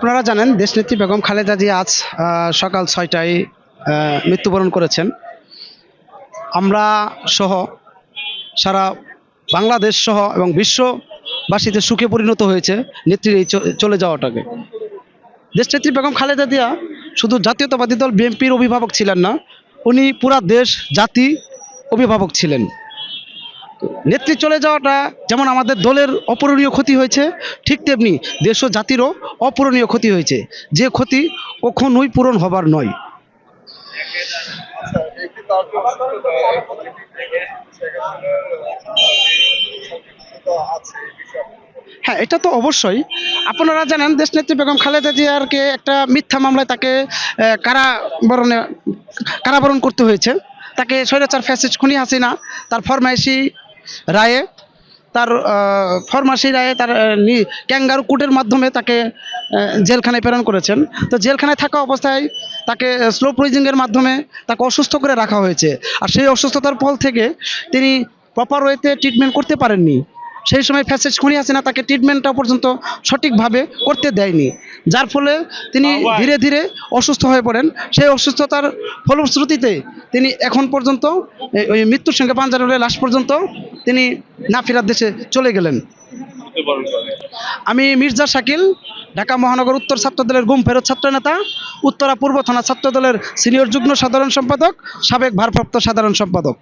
আপনারা জানেন দেশনেত্রী বেগম খালেদা জিয়া আজ সকাল ৬টায় মৃত্যুবরণ করেছেন। আমরা সহ সারা বাংলাদেশ সহ এবং বিশ্ববাসীতে সুখে পরিণত হয়েছে নেত্রীর এই চলে যাওয়াটাকে। দেশনেত্রী বেগম খালেদা জিয়া শুধু জাতীয়তাবাদী দল বিএনপির অভিভাবক ছিলেন না, উনি পুরা দেশ জাতি অভিভাবক ছিলেন। নেত্রী চলে যাওয়াটা যেমন আমাদের দলের অপূরণীয় ক্ষতি হয়েছে, ঠিক তেমনি দেশ ও জাতিরও অপূরণীয় ক্ষতি হয়েছে, যে ক্ষতি কখনোই পূরণ হবার নয়। হ্যাঁ, এটা তো অবশ্যই। আপনারা জানেন দেশনেত্রী বেগম খালেদা জিয়ারকে একটা মিথ্যা মামলায় তাকে কারাবরণে কারাবরণ করতে হয়েছে। তাকে স্বৈরাচার ফ্যাসিস্ট খুনি হাসিনা তার রায়ে ফরমাশি রায়ে তার ক্যাঙ্গারু কোর্টের মাধ্যমে তাকে জেলখানায় প্রেরণ করেছেন। তো জেলখানায় থাকা অবস্থায় তাকে স্লো পয়জনিংয়ের মাধ্যমে তাকে অসুস্থ করে রাখা হয়েছে। আর সেই অসুস্থতার ফল থেকে তিনি প্রপার ওয়েতে ট্রিটমেন্ট করতে পারেননি। সেই সময় ফ্যাসিস্ট খুনি হাসিনা তাকে ট্রিটমেন্টটা পর্যন্ত সঠিকভাবে করতে দেয়নি, যার ফলে তিনি ধীরে ধীরে অসুস্থ হয়ে পড়েন। সেই অসুস্থতার ফলশ্রুতিতে তিনি এখন পর্যন্ত ওই মৃত্যুর সঙ্গে পাঞ্জা লাশ পর্যন্ত তিনি না ফেরার দেশে চলে গেলেন। আমি মির্জা শাকিল, ঢাকা মহানগর উত্তর ছাত্রদলের গুম ফেরত ছাত্রনেতা, উত্তরা পূর্ব থানা ছাত্রদলের সিনিয়র যুগ্ম সাধারণ সম্পাদক, সাবেক ভারপ্রাপ্ত সাধারণ সম্পাদক।